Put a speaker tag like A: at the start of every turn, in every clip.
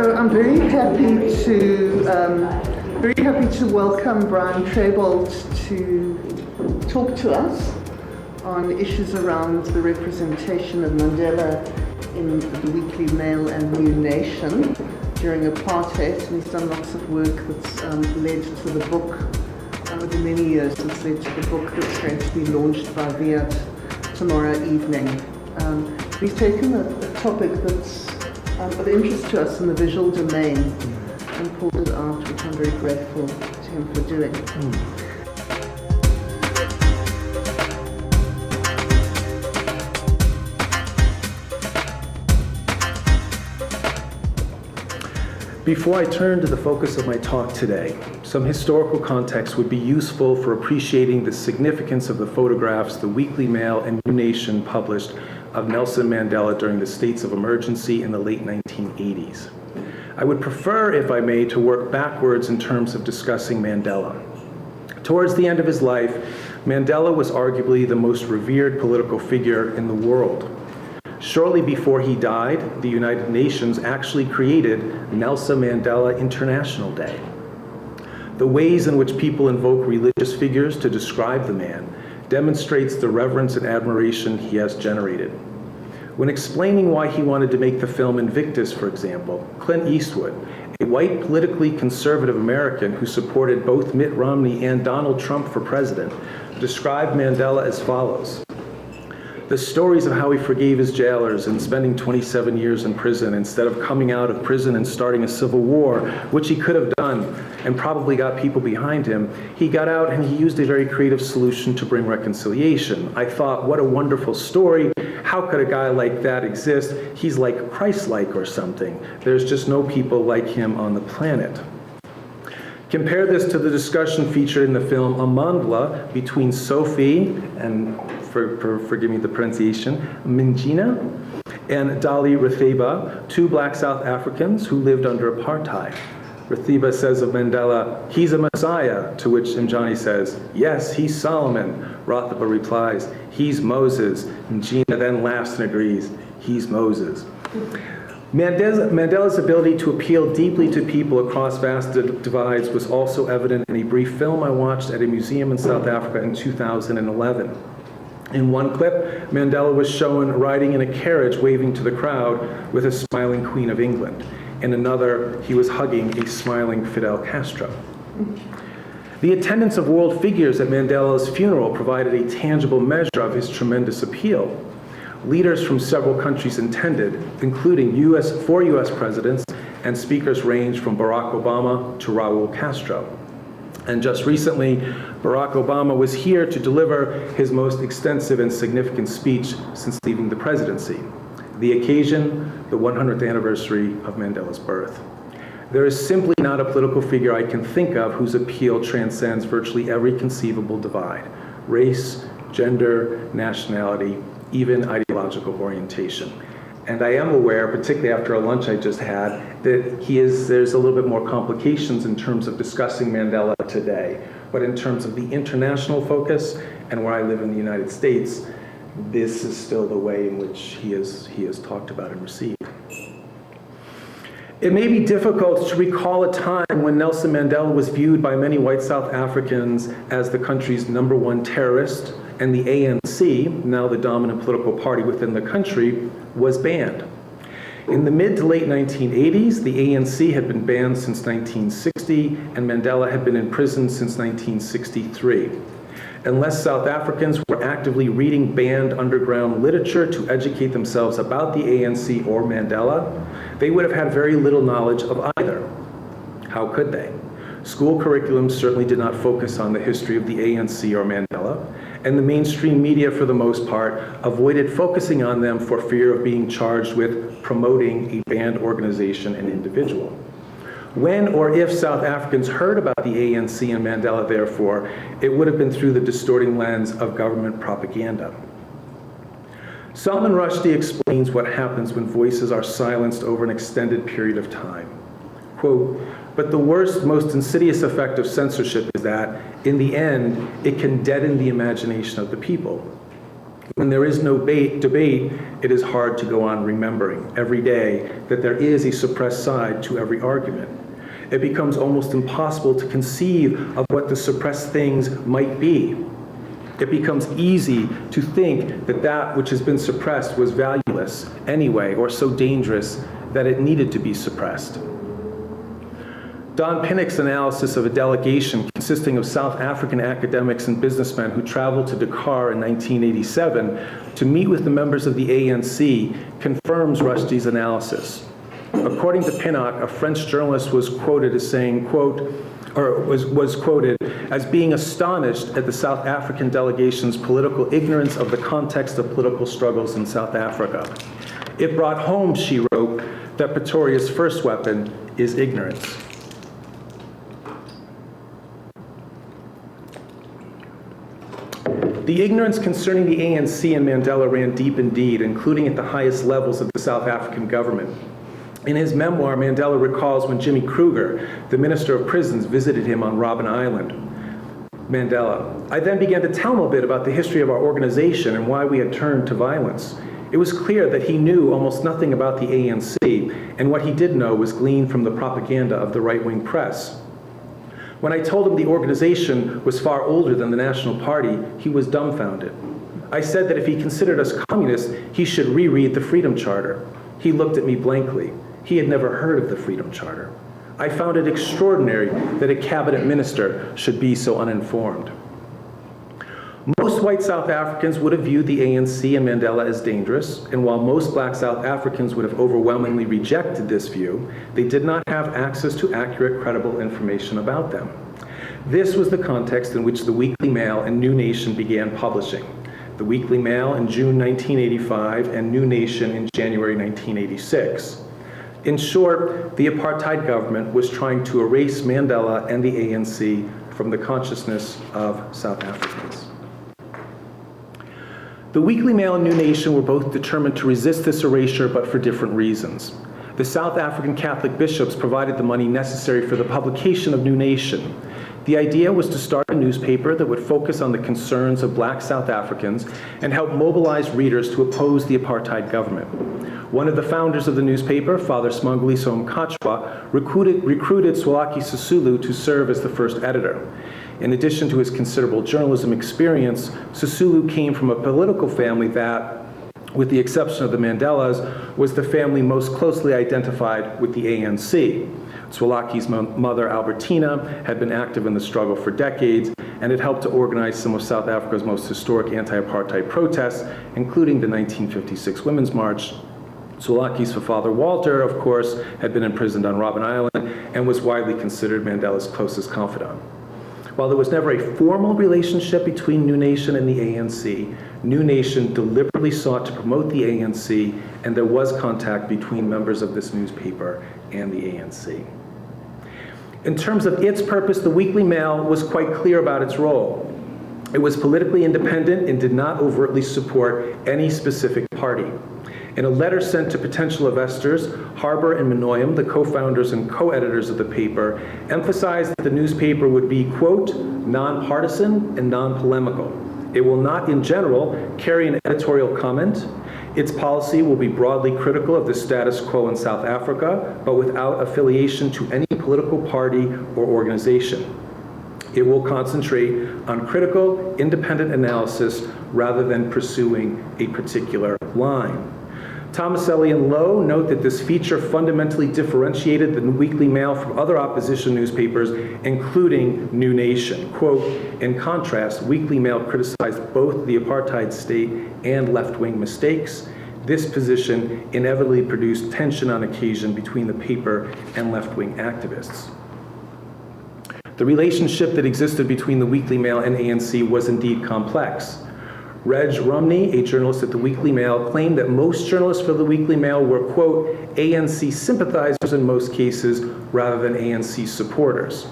A: So I'm very happy to welcome Bryan Trabold to talk to us on issues around the representation of Mandela in the Weekly Mail and New Nation during apartheid. And he's done lots of work that's led to the book over the many years. It's led to the book that's going to be launched by Viat tomorrow evening. He's taken a topic that's of interest to us in the visual domain and pulled it out, which I'm very grateful to him for doing.
B: Before I turn to the focus of my talk today, some historical context would be useful for appreciating the significance of the photographs the Weekly Mail and New Nation published of Nelson Mandela during the states of emergency in the late 1980s. I would prefer, if I may, to work backwards in terms of discussing Mandela. Towards the end of his life, Mandela was arguably the most revered political figure in the world. Shortly before he died, the United Nations actually created Nelson Mandela International Day. The ways in which people invoke religious figures to describe the man demonstrates the reverence and admiration he has generated. When explaining why he wanted to make the film Invictus, for example, Clint Eastwood, a white politically conservative American who supported both Mitt Romney and Donald Trump for president, described Mandela as follows. The stories of how he forgave his jailers and spending 27 years in prison instead of coming out of prison and starting a civil war, which he could have done and probably got people behind him, he got out and he used a very creative solution to bring reconciliation. I thought, what a wonderful story. How could a guy like that exist? He's like Christ-like or something. There's just no people like him on the planet. Compare this to the discussion featured in the film Mandela between Sophie, and forgive me the pronunciation, Mingina, and Dali Ratheba, two black South Africans who lived under apartheid. Ratheba says of Mandela, he's a messiah, to which Mjani says, yes, he's Solomon. Ratheba replies, he's Moses. Mngina then laughs and agrees, he's Moses. Mandela's ability to appeal deeply to people across vast divides was also evident in a brief film I watched at a museum in South Africa in 2011. In one clip, Mandela was shown riding in a carriage waving to the crowd with a smiling Queen of England. In another, he was hugging a smiling Fidel Castro. The attendance of world figures at Mandela's funeral provided a tangible measure of his tremendous appeal. Leaders from several countries attended, including four US presidents, and speakers ranged from Barack Obama to Raul Castro. And just recently, Barack Obama was here to deliver his most extensive and significant speech since leaving the presidency. The occasion, the 100th anniversary of Mandela's birth. There is simply not a political figure I can think of whose appeal transcends virtually every conceivable divide: race, gender, nationality, even ideological orientation. And I am aware, particularly after a lunch I just had, that there's a little bit more complications in terms of discussing Mandela today. But in terms of the international focus and where I live in the United States, this is still the way in which he is talked about and received. It may be difficult to recall a time when Nelson Mandela was viewed by many white South Africans as the country's #1 terrorist, and the ANC, now the dominant political party within the country, was banned. In the mid to late 1980s, the ANC had been banned since 1960, and Mandela had been in prison since 1963. Unless South Africans were actively reading banned underground literature to educate themselves about the ANC or Mandela, they would have had very little knowledge of either. How could they? School curriculums certainly did not focus on the history of the ANC or Mandela, and the mainstream media, for the most part, avoided focusing on them for fear of being charged with promoting a banned organization and individual. When or if South Africans heard about the ANC and Mandela, therefore, it would have been through the distorting lens of government propaganda. Salman Rushdie explains what happens when voices are silenced over an extended period of time. Quote, but the worst, most insidious effect of censorship is that, in the end, it can deaden the imagination of the people. When there is no debate, it is hard to go on remembering every day that there is a suppressed side to every argument. It becomes almost impossible to conceive of what the suppressed things might be. It becomes easy to think that that which has been suppressed was valueless anyway, or so dangerous that it needed to be suppressed. Don Pinnock's analysis of a delegation consisting of South African academics and businessmen who traveled to Dakar in 1987 to meet with the members of the ANC confirms Rushdie's analysis. According to Pinnock, a French journalist was quoted as saying, quote, or was quoted as being astonished at the South African delegation's political ignorance of the context of political struggles in South Africa. It brought home, she wrote, that Pretoria's first weapon is ignorance. The ignorance concerning the ANC and Mandela ran deep indeed, including at the highest levels of the South African government. In his memoir, Mandela recalls when Jimmy Kruger, the Minister of Prisons, visited him on Robben Island. Mandela: I then began to tell him a bit about the history of our organization and why we had turned to violence. It was clear that he knew almost nothing about the ANC, and what he did know was gleaned from the propaganda of the right-wing press. When I told him the organization was far older than the National Party, he was dumbfounded. I said that if he considered us communists, he should reread the Freedom Charter. He looked at me blankly. He had never heard of the Freedom Charter. I found it extraordinary that a cabinet minister should be so uninformed. Most white South Africans would have viewed the ANC and Mandela as dangerous, and while most black South Africans would have overwhelmingly rejected this view, they did not have access to accurate, credible information about them. This was the context in which the Weekly Mail and New Nation began publishing. The Weekly Mail in June 1985 and New Nation in January 1986. In short, the apartheid government was trying to erase Mandela and the ANC from the consciousness of South Africans. The Weekly Mail and New Nation were both determined to resist this erasure, but for different reasons. The South African Catholic bishops provided the money necessary for the publication of New Nation. The idea was to start a newspaper that would focus on the concerns of black South Africans and help mobilize readers to oppose the apartheid government. One of the founders of the newspaper, Father Smanguliso Mkhatshwa, recruited Zwelakhe Sisulu to serve as the first editor. In addition to his considerable journalism experience, Sisulu came from a political family that, with the exception of the Mandelas, was the family most closely identified with the ANC. Zwelakhe's mother, Albertina, had been active in the struggle for decades and had helped to organize some of South Africa's most historic anti-apartheid protests, including the 1956 Women's March. Zwelakhe's father, Walter, of course, had been imprisoned on Robben Island and was widely considered Mandela's closest confidant. While there was never a formal relationship between New Nation and the ANC, New Nation deliberately sought to promote the ANC, and there was contact between members of this newspaper and the ANC. In terms of its purpose, the Weekly Mail was quite clear about its role. It was politically independent and did not overtly support any specific party. In a letter sent to potential investors, Harbour and Minoyam, the co-founders and co-editors of the paper, emphasized that the newspaper would be, quote, nonpartisan and non-polemical. It will not, in general, carry an editorial comment. Its policy will be broadly critical of the status quo in South Africa, but without affiliation to any political party or organization. It will concentrate on critical, independent analysis rather than pursuing a particular line. Thomaselli and Lowe note that this feature fundamentally differentiated the Weekly Mail from other opposition newspapers, including New Nation. Quote, in contrast, Weekly Mail criticized both the apartheid state and left-wing mistakes. This position inevitably produced tension on occasion between the paper and left-wing activists. The relationship that existed between the Weekly Mail and ANC was indeed complex. Reg Rumney, a journalist at the Weekly Mail, claimed that most journalists for the Weekly Mail were, quote, ANC sympathizers in most cases rather than ANC supporters.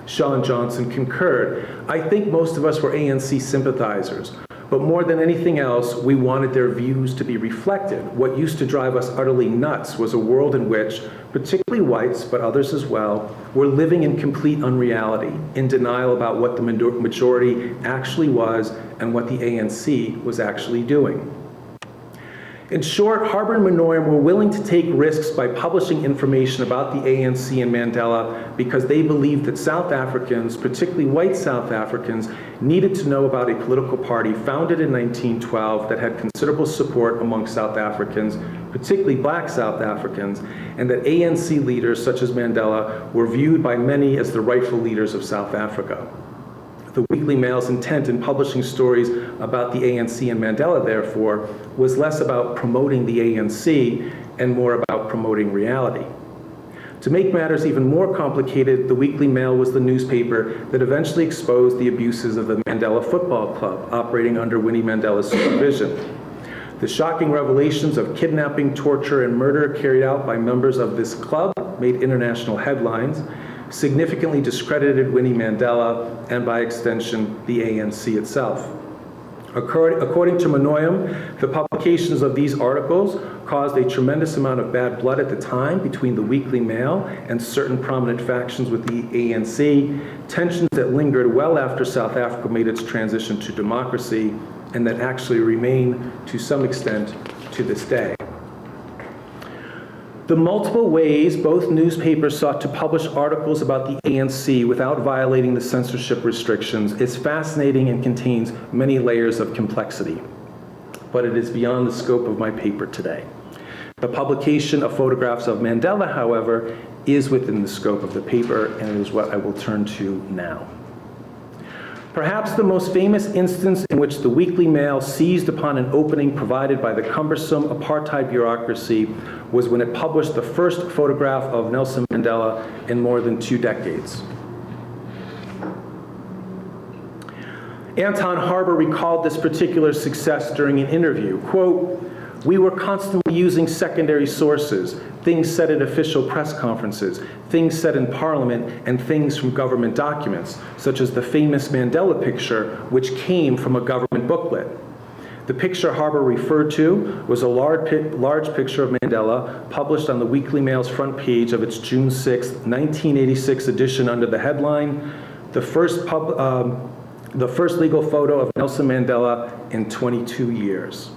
B: Sean Johnson concurred. I think most of us were ANC sympathizers, but more than anything else, we wanted their views to be reflected. What used to drive us utterly nuts was a world in which, particularly whites, but others as well, were living in complete unreality, in denial about what the majority actually was and what the ANC was actually doing. In short, Harber and Monoyim were willing to take risks by publishing information about the ANC and Mandela because they believed that South Africans, particularly white South Africans, needed to know about a political party founded in 1912 that had considerable support among South Africans, particularly black South Africans, and that ANC leaders such as Mandela were viewed by many as the rightful leaders of South Africa. The Weekly Mail's intent in publishing stories about the ANC and Mandela, therefore, was less about promoting the ANC and more about promoting reality. To make matters even more complicated, the Weekly Mail was the newspaper that eventually exposed the abuses of the Mandela Football Club, operating under Winnie Mandela's supervision. The shocking revelations of kidnapping, torture, and murder carried out by members of this club made international headlines, significantly discredited Winnie Mandela, and by extension, the ANC itself. According to Monoyim, the publications of these articles caused a tremendous amount of bad blood at the time between the Weekly Mail and certain prominent factions with the ANC, tensions that lingered well after South Africa made its transition to democracy, and that actually remain to some extent to this day. The multiple ways both newspapers sought to publish articles about the ANC without violating the censorship restrictions is fascinating and contains many layers of complexity. But it is beyond the scope of my paper today. The publication of photographs of Mandela, however, is within the scope of the paper, and it is what I will turn to now. Perhaps the most famous instance in which the Weekly Mail seized upon an opening provided by the cumbersome apartheid bureaucracy was when it published the first photograph of Nelson Mandela in more than 2 decades. Anton Harber recalled this particular success during an interview. Quote, "We were constantly using secondary sources, things said at official press conferences, things said in Parliament, and things from government documents, such as the famous Mandela picture, which came from a government booklet. The picture Harber referred to was a large picture of Mandela published on the Weekly Mail's front page of its June 6, 1986 edition under the headline, the first legal photo of Nelson Mandela in 22 years.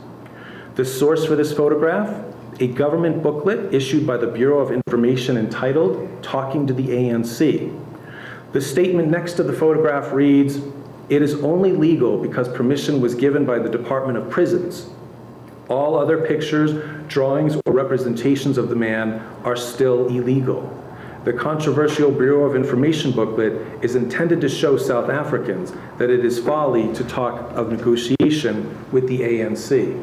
B: The source for this photograph, a government booklet issued by the Bureau of Information entitled Talking to the ANC. The statement next to the photograph reads, "It is only legal because permission was given by the Department of Prisons. All other pictures, drawings, or representations of the man are still illegal. The controversial Bureau of Information booklet is intended to show South Africans that it is folly to talk of negotiation with the ANC."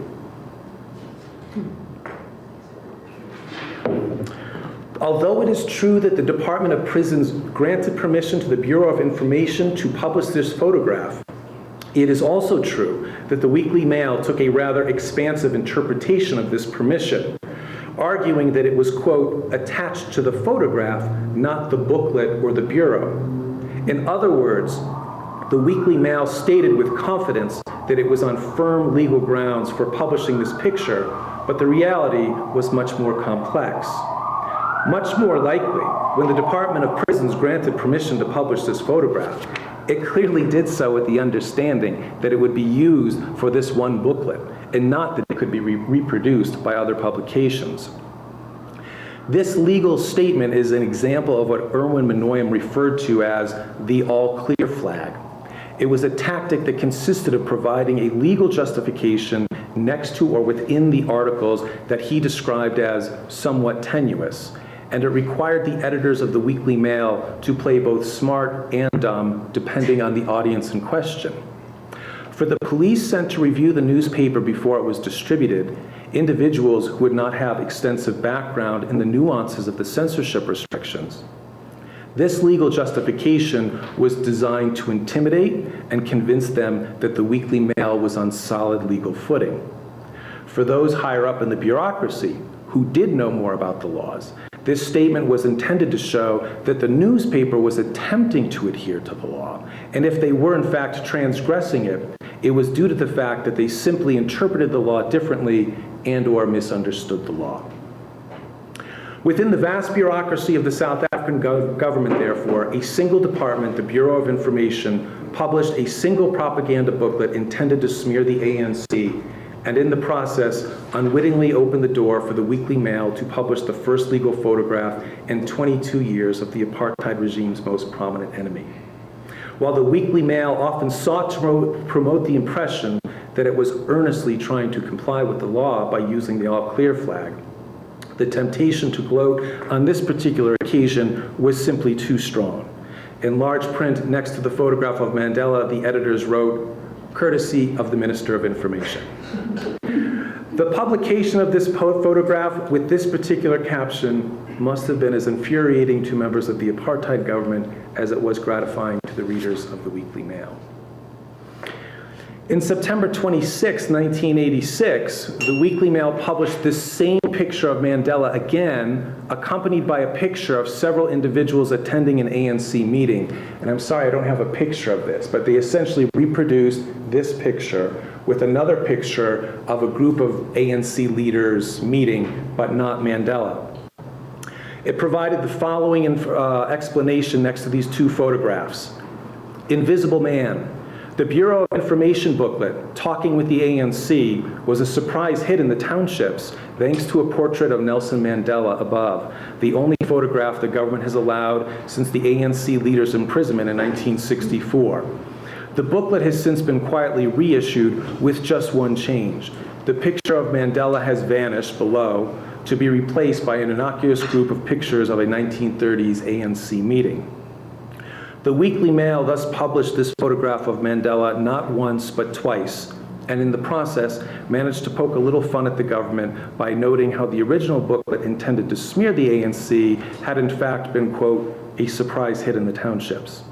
B: Although it is true that the Department of Prisons granted permission to the Bureau of Information to publish this photograph, it is also true that the Weekly Mail took a rather expansive interpretation of this permission, arguing that it was, quote, attached to the photograph, not the booklet or the Bureau. In other words, the Weekly Mail stated with confidence that it was on firm legal grounds for publishing this picture, but the reality was much more complex. Much more likely, when the Department of Prisons granted permission to publish this photograph, it clearly did so with the understanding that it would be used for this one booklet, and not that it could be reproduced by other publications. This legal statement is an example of what Erwin Monoyim referred to as the all-clear flag. It was a tactic that consisted of providing a legal justification next to or within the articles that he described as somewhat tenuous, and it required the editors of the Weekly Mail to play both smart and dumb, depending on the audience in question. For the police sent to review the newspaper before it was distributed, individuals who would not have extensive background in the nuances of the censorship restrictions. This legal justification was designed to intimidate and convince them that the Weekly Mail was on solid legal footing. For those higher up in the bureaucracy who did know more about the laws, this statement was intended to show that the newspaper was attempting to adhere to the law, and if they were in fact transgressing it, it was due to the fact that they simply interpreted the law differently and/or misunderstood the law. Within the vast bureaucracy of the South African African government, therefore, a single department, the Bureau of Information, published a single propaganda booklet intended to smear the ANC, and in the process, unwittingly opened the door for the Weekly Mail to publish the first legal photograph in 22 years of the apartheid regime's most prominent enemy. While the Weekly Mail often sought to promote the impression that it was earnestly trying to comply with the law by using the all-clear flag, the temptation to gloat on this particular occasion was simply too strong. In large print next to the photograph of Mandela, the editors wrote, "Courtesy of the Minister of Information." The publication of this photograph with this particular caption must have been as infuriating to members of the apartheid government as it was gratifying to the readers of the Weekly Mail. In September 26, 1986, the Weekly Mail published this same picture of Mandela again, accompanied by a picture of several individuals attending an ANC meeting. And I'm sorry I don't have a picture of this, but they essentially reproduced this picture with another picture of a group of ANC leaders meeting, but not Mandela. It provided the following explanation next to these two photographs. Invisible Man. The Bureau of Information booklet, Talking with the ANC, was a surprise hit in the townships, thanks to a portrait of Nelson Mandela above, the only photograph the government has allowed since the ANC leader's imprisonment in 1964. The booklet has since been quietly reissued with just one change. The picture of Mandela has vanished below to be replaced by an innocuous group of pictures of a 1930s ANC meeting. The Weekly Mail thus published this photograph of Mandela not once but twice, and in the process managed to poke a little fun at the government by noting how the original booklet intended to smear the ANC had in fact been, quote, a surprise hit in the townships.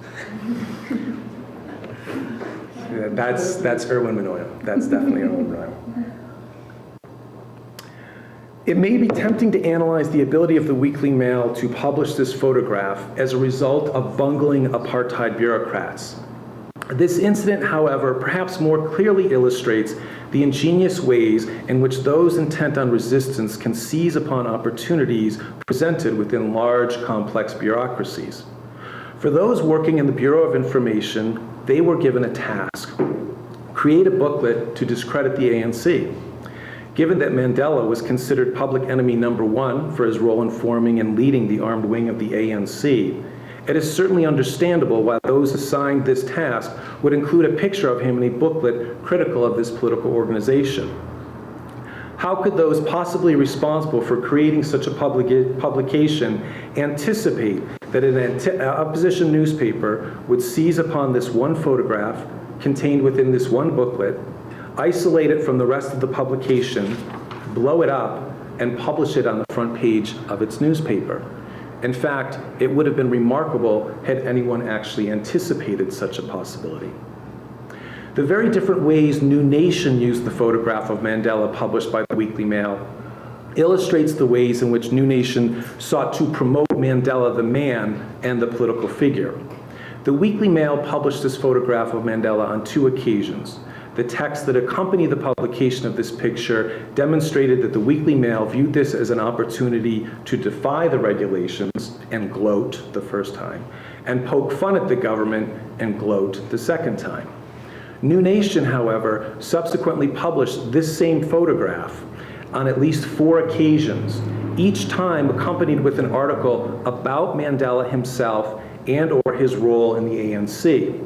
B: That's Erwin Manoia. That's definitely Erwin Manoia. It may be tempting to analyze the ability of the Weekly Mail to publish this photograph as a result of bungling apartheid bureaucrats. This incident, however, perhaps more clearly illustrates the ingenious ways in which those intent on resistance can seize upon opportunities presented within large, complex bureaucracies. For those working in the Bureau of Information, they were given a task: create a booklet to discredit the ANC. Given that Mandela was considered public enemy number one for his role in forming and leading the armed wing of the ANC, it is certainly understandable why those assigned this task would include a picture of him in a booklet critical of this political organization. How could those possibly responsible for creating such a publication anticipate that an opposition newspaper would seize upon this one photograph contained within this one booklet, isolate it from the rest of the publication, blow it up, and publish it on the front page of its newspaper? In fact, it would have been remarkable had anyone actually anticipated such a possibility. The very different ways New Nation used the photograph of Mandela published by the Weekly Mail illustrates the ways in which New Nation sought to promote Mandela the man and the political figure. The Weekly Mail published this photograph of Mandela on two occasions. The text that accompanied the publication of this picture demonstrated that the Weekly Mail viewed this as an opportunity to defy the regulations and gloat the first time, and poke fun at the government and gloat the second time. New Nation, however, subsequently published this same photograph on at least 4 occasions, each time accompanied with an article about Mandela himself and or his role in the ANC.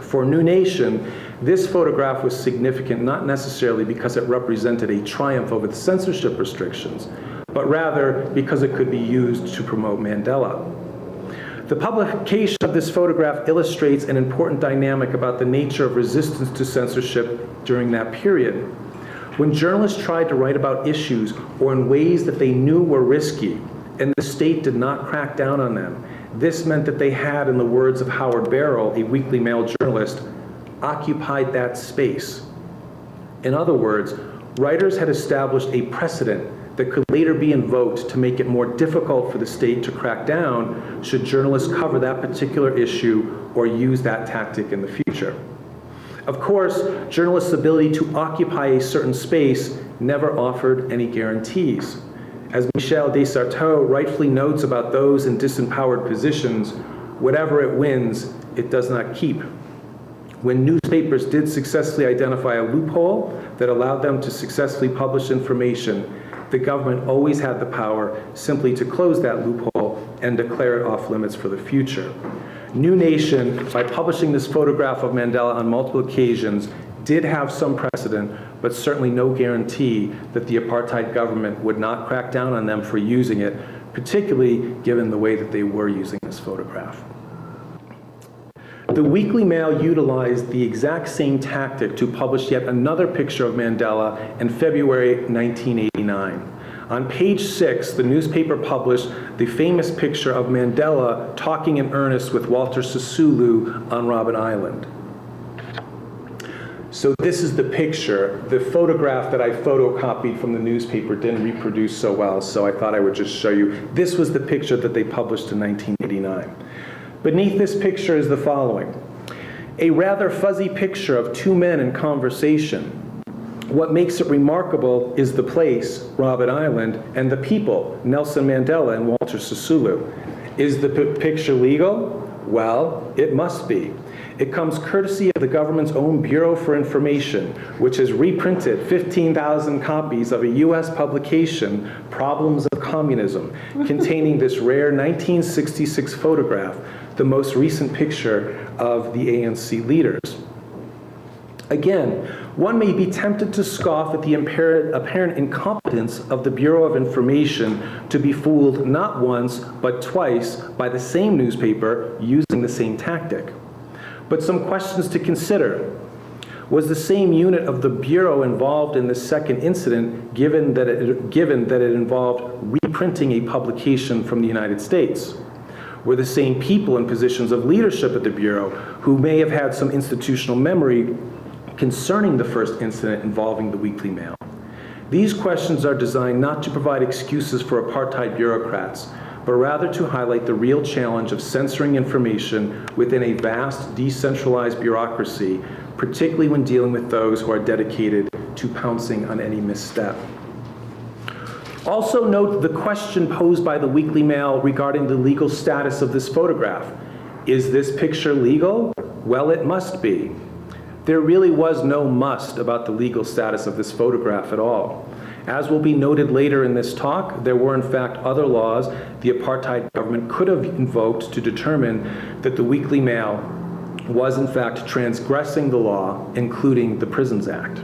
B: For New Nation, this photograph was significant not necessarily because it represented a triumph over the censorship restrictions, but rather because it could be used to promote Mandela. The publication of this photograph illustrates an important dynamic about the nature of resistance to censorship during that period. When journalists tried to write about issues or in ways that they knew were risky, and the state did not crack down on them, this meant that they had, in the words of Howard Barrow, a Weekly Mail journalist, occupied that space. In other words, writers had established a precedent that could later be invoked to make it more difficult for the state to crack down should journalists cover that particular issue or use that tactic in the future. Of course, journalists' ability to occupy a certain space never offered any guarantees. As Michel Desarteau rightfully notes about those in disempowered positions, whatever it wins, it does not keep. When newspapers did successfully identify a loophole that allowed them to successfully publish information, the government always had the power simply to close that loophole and declare it off limits for the future. New Nation, by publishing this photograph of Mandela on multiple occasions, did have some precedent, but certainly no guarantee that the apartheid government would not crack down on them for using it, particularly given the way that they were using this photograph. The Weekly Mail utilized the exact same tactic to publish yet another picture of Mandela in February 1989. On page 6, the newspaper published the famous picture of Mandela talking in earnest with Walter Sisulu on Robben Island. So this is the picture. The photograph that I photocopied from the newspaper didn't reproduce so well, so I thought I would just show you. This was the picture that they published in 1989. Beneath this picture is the following: a rather fuzzy picture of two men in conversation. What makes it remarkable is the place, Robben Island, and the people, Nelson Mandela and Walter Sisulu. Is the picture legal? Well, it must be. It comes courtesy of the government's own Bureau for Information, which has reprinted 15,000 copies of a US publication, Problems of Communism, containing this rare 1966 photograph, the most recent picture of the ANC leaders. Again, one may be tempted to scoff at the apparent incompetence of the Bureau of Information to be fooled not once, but twice by the same newspaper using the same tactic. But some questions to consider. Was the same unit of the Bureau involved in the second incident, given that it involved reprinting a publication from the United States? Were the same people in positions of leadership at the Bureau who may have had some institutional memory concerning the first incident involving the Weekly Mail? These questions are designed not to provide excuses for apartheid bureaucrats, but rather to highlight the real challenge of censoring information within a vast, decentralized bureaucracy, particularly when dealing with those who are dedicated to pouncing on any misstep. Also note the question posed by the Weekly Mail regarding the legal status of this photograph. Is this picture legal? Well, it must be. There really was no must about the legal status of this photograph at all. As will be noted later in this talk, there were in fact other laws the apartheid government could have invoked to determine that the Weekly Mail was in fact transgressing the law, including the Prisons Act.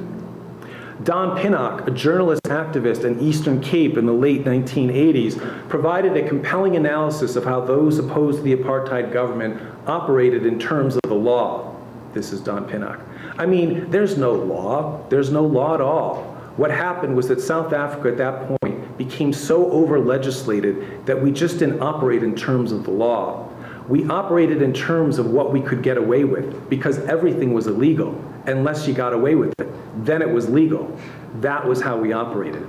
B: Don Pinnock, a journalist activist in Eastern Cape in the late 1980s, provided a compelling analysis of how those opposed to the apartheid government operated in terms of the law. This is Don Pinnock. I mean, there's no law. There's no law at all. What happened was that South Africa at that point became so over-legislated that we just didn't operate in terms of the law. We operated in terms of what we could get away with, because everything was illegal. Unless you got away with it, then it was legal. That was how we operated.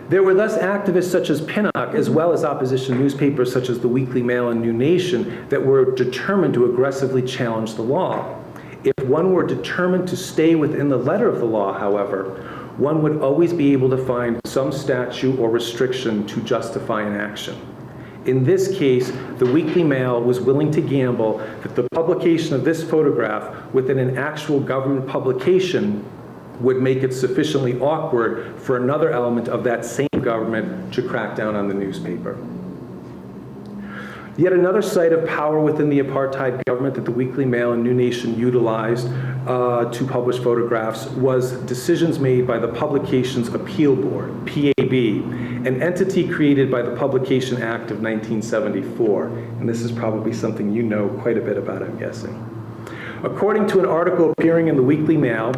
B: There were thus activists such as Pinnock, as well as opposition newspapers such as the Weekly Mail and New Nation, that were determined to aggressively challenge the law. If one were determined to stay within the letter of the law, however, one would always be able to find some statute or restriction to justify an action. In this case, the Weekly Mail was willing to gamble that the publication of this photograph within an actual government publication would make it sufficiently awkward for another element of that same government to crack down on the newspaper. Yet another site of power within the apartheid government that the Weekly Mail and New Nation utilized to publish photographs was decisions made by the Publications Appeal Board, PAB, an entity created by the Publication Act of 1974. And this is probably something you know quite a bit about, I'm guessing. According to an article appearing in the Weekly Mail,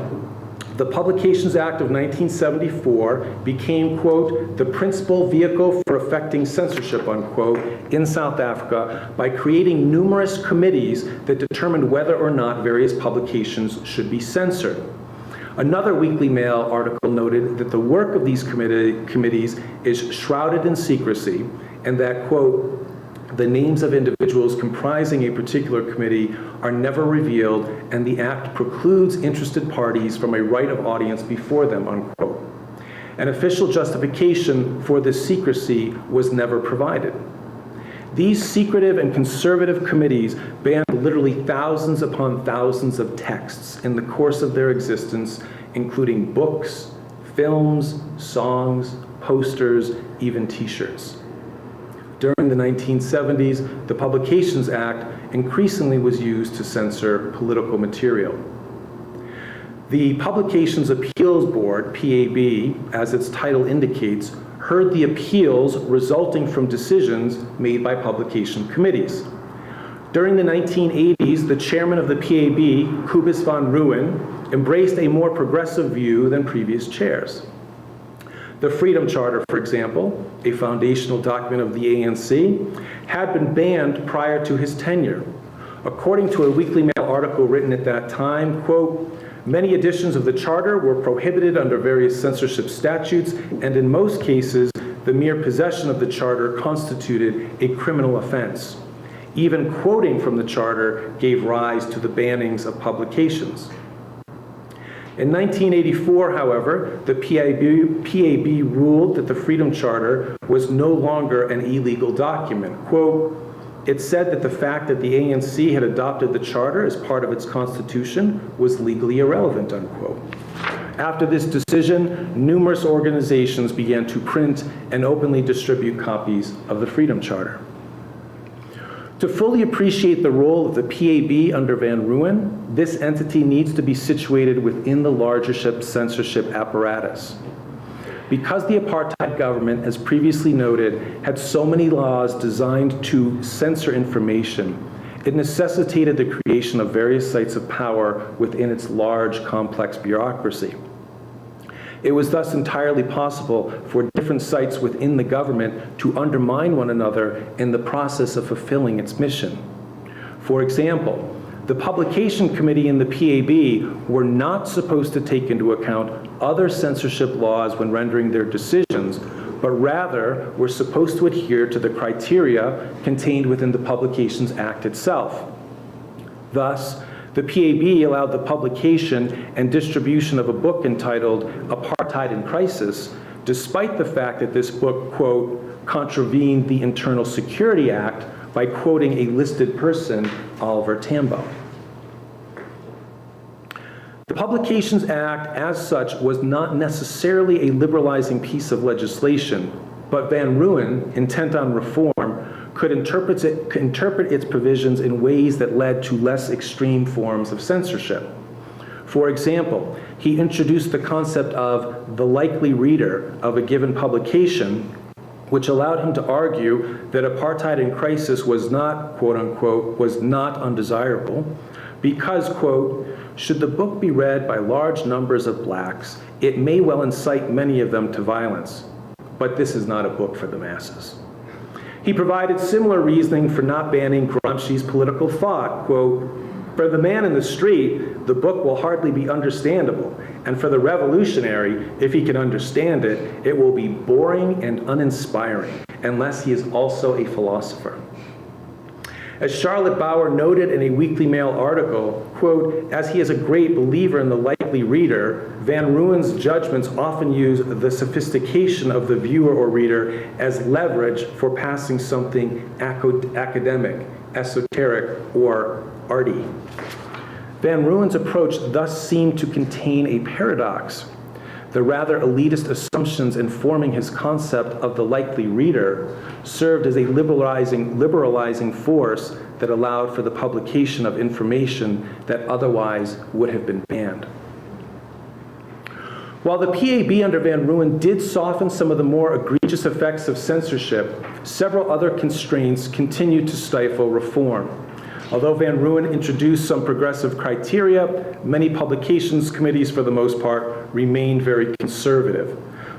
B: the Publications Act of 1974 became, quote, the principal vehicle for effecting censorship, unquote, in South Africa by creating numerous committees that determined whether or not various publications should be censored. Another Weekly Mail article noted that the work of these committees is shrouded in secrecy and that, quote, the names of individuals comprising a particular committee are never revealed, and the act precludes interested parties from a right of audience before them, unquote. An official justification for this secrecy was never provided. These secretive and conservative committees banned literally thousands upon thousands of texts in the course of their existence, including books, films, songs, posters, even t-shirts. During the 1970s, the Publications Act increasingly was used to censor political material. The Publications Appeals Board, PAB, as its title indicates, heard the appeals resulting from decisions made by publication committees. During the 1980s, the chairman of the PAB, Cobus van Ruin, embraced a more progressive view than previous chairs. The Freedom Charter, for example, a foundational document of the ANC, had been banned prior to his tenure. According to a Weekly Mail article written at that time, quote, "Many editions of the Charter were prohibited under various censorship statutes, and in most cases, the mere possession of the Charter constituted a criminal offense. Even quoting from the Charter gave rise to the bannings of publications." In 1984, however, the PAB ruled that the Freedom Charter was no longer an illegal document. Quote, "It said that the fact that the ANC had adopted the Charter as part of its constitution was legally irrelevant," unquote. After this decision, numerous organizations began to print and openly distribute copies of the Freedom Charter. To fully appreciate the role of the PAB under Van Ruin, this entity needs to be situated within the larger censorship apparatus. Because the apartheid government, as previously noted, had so many laws designed to censor information, it necessitated the creation of various sites of power within its large, complex bureaucracy. It was thus entirely possible for different sites within the government to undermine one another in the process of fulfilling its mission. For example, the Publication Committee and the PAB were not supposed to take into account other censorship laws when rendering their decisions, but rather were supposed to adhere to the criteria contained within the Publications Act itself. Thus, the PAB allowed the publication and distribution of a book entitled Apartheid in Crisis, despite the fact that this book, quote, contravened the Internal Security Act by quoting a listed person, Oliver Tambo. The Publications Act, as such, was not necessarily a liberalizing piece of legislation, but Van Ruin, intent on reform, could interpret its provisions in ways that led to less extreme forms of censorship. For example, he introduced the concept of the likely reader of a given publication, which allowed him to argue that Apartheid in Crisis was not, quote unquote, was not undesirable because, quote, should the book be read by large numbers of blacks, it may well incite many of them to violence, but this is not a book for the masses. He provided similar reasoning for not banning Gramsci's political thought, quote, for the man in the street, the book will hardly be understandable, and for the revolutionary, if he can understand it, it will be boring and uninspiring, unless he is also a philosopher. As Charlotte Bauer noted in a Weekly Mail article, quote, as he is a great believer in the likely reader, Van Ruin's judgments often use the sophistication of the viewer or reader as leverage for passing something academic, esoteric, or arty. Van Ruin's approach thus seemed to contain a paradox. The rather elitist assumptions informing his concept of the likely reader served as a liberalizing force that allowed for the publication of information that otherwise would have been banned. While the PAB under Van Ruin did soften some of the more egregious effects of censorship, several other constraints continued to stifle reform. Although Van Ruin introduced some progressive criteria, many publications committees, for the most part, remained very conservative.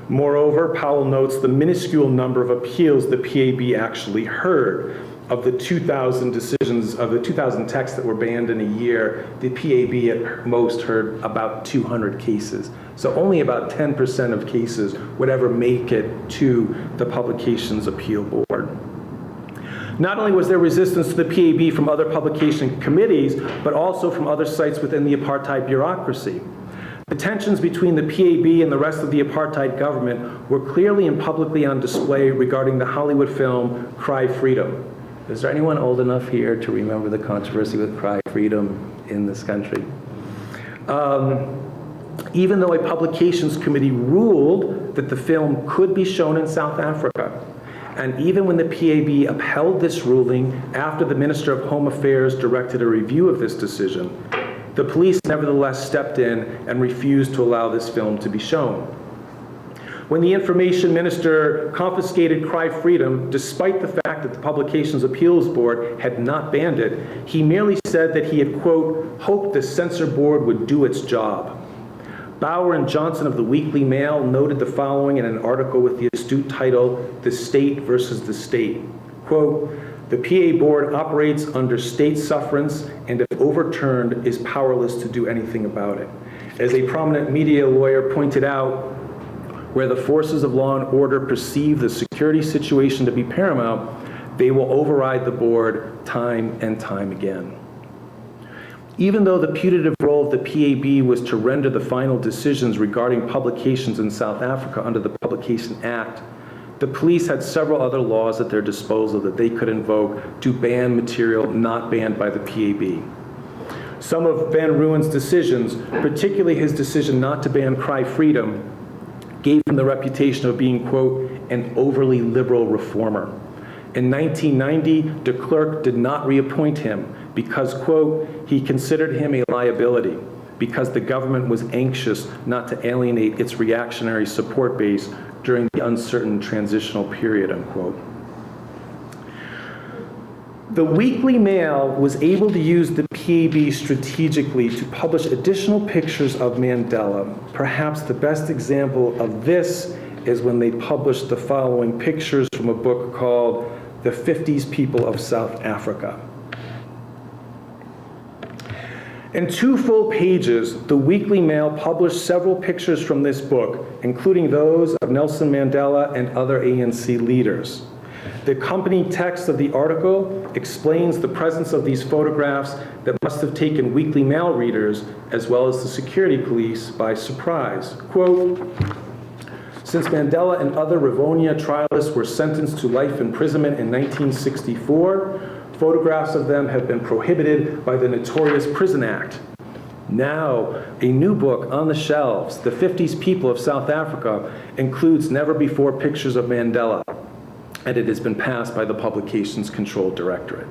B: Moreover, Powell notes the minuscule number of appeals the PAB actually heard. Of the 2,000 decisions, of the 2,000 texts that were banned in a year, the PAB at most heard about 200 cases. So only about 10% of cases would ever make it to the Publications Appeal Board. Not only was there resistance to the PAB from other publication committees, but also from other sites within the apartheid bureaucracy. The tensions between the PAB and the rest of the apartheid government were clearly and publicly on display regarding the Hollywood film Cry Freedom. Is there anyone old enough here to remember the controversy with Cry Freedom in this country? Even though a publications committee ruled that the film could be shown in South Africa, and even when the PAB upheld this ruling after the Minister of Home Affairs directed a review of this decision, the police nevertheless stepped in and refused to allow this film to be shown. When the information minister confiscated Cry Freedom, despite the fact that the Publications Appeals Board had not banned it, he merely said that he had, quote, hoped the censor board would do its job. Bauer and Johnson of the Weekly Mail noted the following in an article with the astute title, "The State versus the State." Quote, "The PA board operates under state sufferance and if overturned is powerless to do anything about it. As a prominent media lawyer pointed out, where the forces of law and order perceive the security situation to be paramount, they will override the board time and time again." Even though the putative role of the PAB was to render the final decisions regarding publications in South Africa under the Publication Act, the police had several other laws at their disposal that they could invoke to ban material not banned by the PAB. Some of Van Ruin's decisions, particularly his decision not to ban Cry Freedom, gave him the reputation of being, quote, an overly liberal reformer. In 1990, de Klerk did not reappoint him because, quote, he considered him a liability because the government was anxious not to alienate its reactionary support base during the uncertain transitional period, unquote. The Weekly Mail was able to use the PAB strategically to publish additional pictures of Mandela. Perhaps the best example of this is when they published the following pictures from a book called The 50s People of South Africa. In 2 full pages, the Weekly Mail published several pictures from this book, including those of Nelson Mandela and other ANC leaders. The accompanying text of the article explains the presence of these photographs that must have taken Weekly Mail readers, as well as the security police, by surprise. Quote, "Since Mandela and other Rivonia trialists were sentenced to life imprisonment in 1964, photographs of them have been prohibited by the notorious Prison Act. Now, a new book on the shelves, The 50s People of South Africa, includes never-before pictures of Mandela, and it has been passed by the Publications Control Directorate."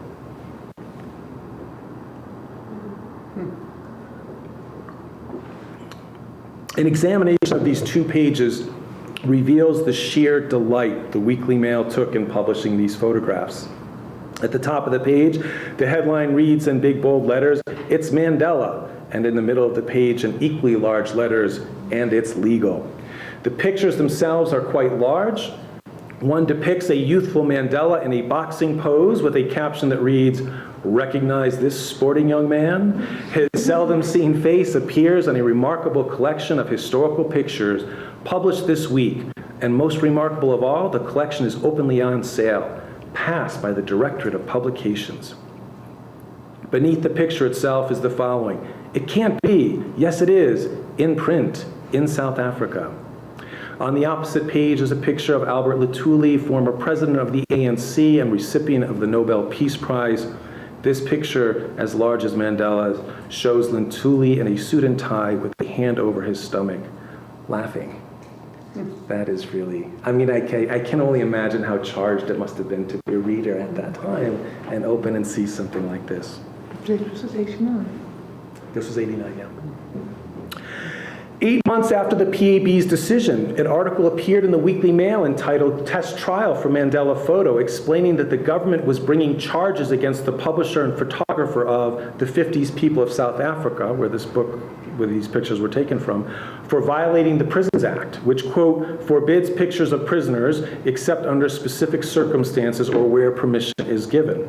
B: An examination of these 2 pages reveals the sheer delight the Weekly Mail took in publishing these photographs. At the top of the page, the headline reads in big bold letters, "It's Mandela," and in the middle of the page in equally large letters, "And it's legal." The pictures themselves are quite large. One depicts a youthful Mandela in a boxing pose with a caption that reads, "Recognize this sporting young man?" His seldom seen face appears on a remarkable collection of historical pictures published this week, and most remarkable of all, the collection is openly on sale, passed by the Directorate of Publications. Beneath the picture itself is the following: "It can't be, yes it is, in print, in South Africa." On the opposite page is a picture of Albert Luthuli, former president of the ANC and recipient of the Nobel Peace Prize. This picture, as large as Mandela's, shows Luthuli in a suit and tie with a hand over his stomach, laughing. That is really, I mean, I can only imagine how charged it must have been to be a reader at that time and open and see something like this.
A: This was 89.
B: This was 89, yeah. 8 months after the PAB's decision, an article appeared in the Weekly Mail entitled "Test Trial for Mandela Photo," explaining that the government was bringing charges against the publisher and photographer of The 50s People of South Africa, where this book, where these pictures were taken from, for violating the Prisons Act, which, quote, forbids pictures of prisoners except under specific circumstances or where permission is given.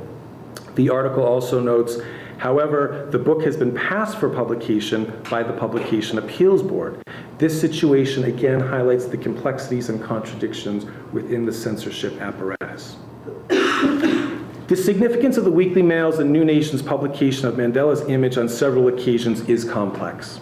B: The article also notes, however, the book has been passed for publication by the Publication Appeals Board. This situation again highlights the complexities and contradictions within the censorship apparatus. The significance of the Weekly Mail's and New Nation's publication of Mandela's image on several occasions is complex.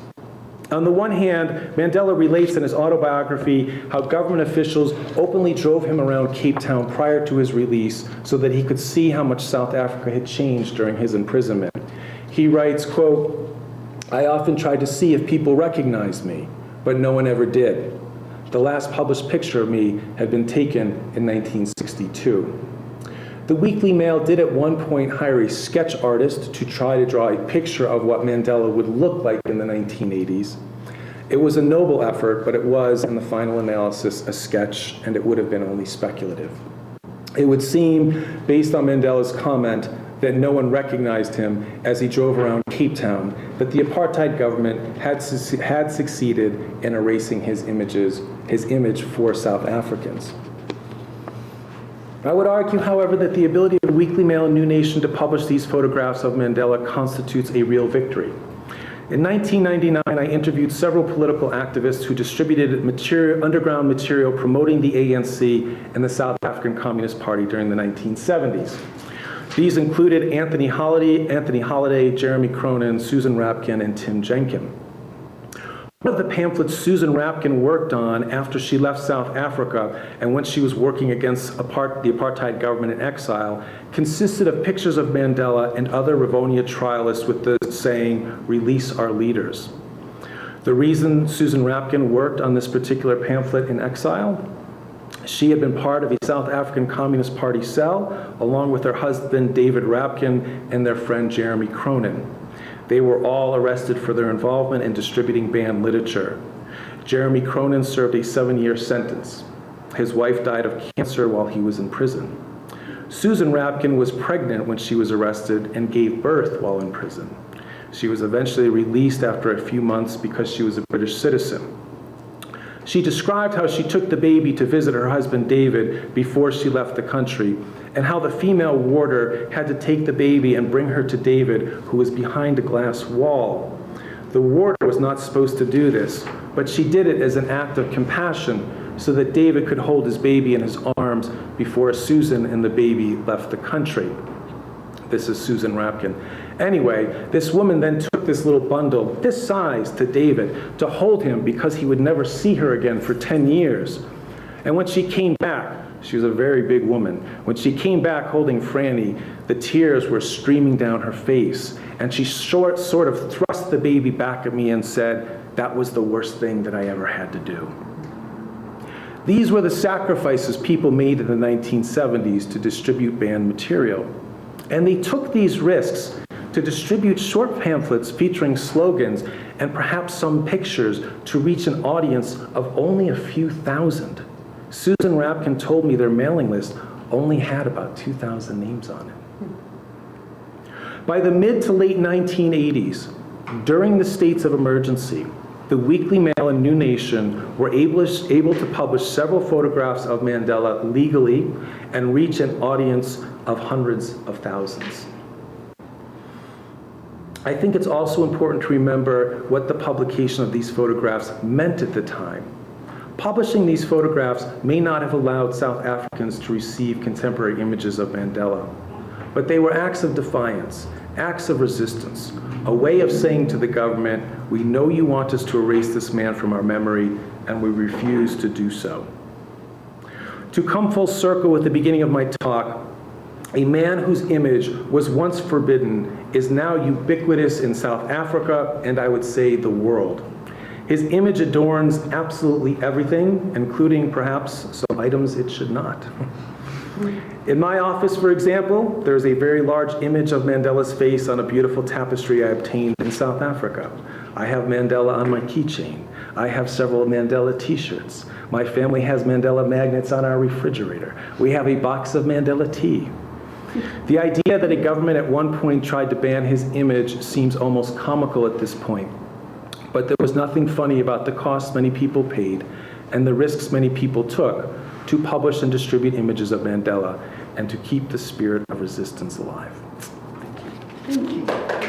B: On the one hand, Mandela relates in his autobiography how government officials openly drove him around Cape Town prior to his release so that he could see how much South Africa had changed during his imprisonment. He writes, quote, "I often tried to see if people recognized me, but no one ever did. The last published picture of me had been taken in 1962. The Weekly Mail did at one point hire a sketch artist to try to draw a picture of what Mandela would look like in the 1980s. It was a noble effort, but it was, in the final analysis, a sketch, and it would have been only speculative. It would seem, based on Mandela's comment, that no one recognized him as he drove around Cape Town, that the apartheid government had succeeded in erasing his image for South Africans. I would argue, however, that the ability of the Weekly Mail and New Nation to publish these photographs of Mandela constitutes a real victory. In 1999, I interviewed several political activists who distributed underground material promoting the ANC and the South African Communist Party during the 1970s. These included Anthony Holliday, Jeremy Cronin, Susan Rapkin, and Tim Jenkin. One of the pamphlets Susan Rapkin worked on after she left South Africa and when she was working against the apartheid government in exile consisted of pictures of Mandela and other Rivonia trialists with the saying, "Release our leaders." The reason Susan Rapkin worked on this particular pamphlet in exile: she had been part of a South African Communist Party cell, along with her husband David Rapkin and their friend Jeremy Cronin. They were all arrested for their involvement in distributing banned literature. Jeremy Cronin served a 7-year sentence. His wife died of cancer while he was in prison. Susan Rapkin was pregnant when she was arrested and gave birth while in prison. She was eventually released after a few months because she was a British citizen. She described how she took the baby to visit her husband David before she left the country, and how the female warder had to take the baby and bring her to David, who was behind a glass wall. The warder was not supposed to do this, but she did it as an act of compassion so that David could hold his baby in his arms before Susan and the baby left the country. This is Susan Rapkin. Anyway, this woman then took this little bundle, this size, to David to hold him because he would never see her again for 10 years. And when she came back, she was a very big woman. When she came back holding Franny, the tears were streaming down her face. And she sort of thrust the baby back at me and said, "That was the worst thing that I ever had to do." These were the sacrifices people made in the 1970s to distribute banned material. And they took these risks to distribute short pamphlets featuring slogans and perhaps some pictures to reach an audience of only a few thousand. Susan Rapkin told me their mailing list only had about 2,000 names on it. By the mid to late 1980s, during the states of emergency, the Weekly Mail and New Nation were able to publish several photographs of Mandela legally and reach an audience of hundreds of thousands. I think it's also important to remember what the publication of these photographs meant at the time. Publishing these photographs may not have allowed South Africans to receive contemporary images of Mandela, but they were acts of defiance, acts of resistance, a way of saying to the government, "We know you want us to erase this man from our memory, and we refuse to do so." To come full circle with the beginning of my talk, a man whose image was once forbidden is now ubiquitous in South Africa and I would say the world. His image adorns absolutely everything, including perhaps some items it should not. In my office, for example, there's a very large image of Mandela's face on a beautiful tapestry I obtained in South Africa. I have Mandela on my keychain. I have several Mandela t-shirts. My family has Mandela magnets on our refrigerator. We have a box of Mandela tea. The idea that a government at one point tried to ban his image seems almost comical at this point. But there was nothing funny about the costs many people paid and the risks many people took to publish and distribute images of Mandela and to keep the spirit of resistance alive.
A: Thank you.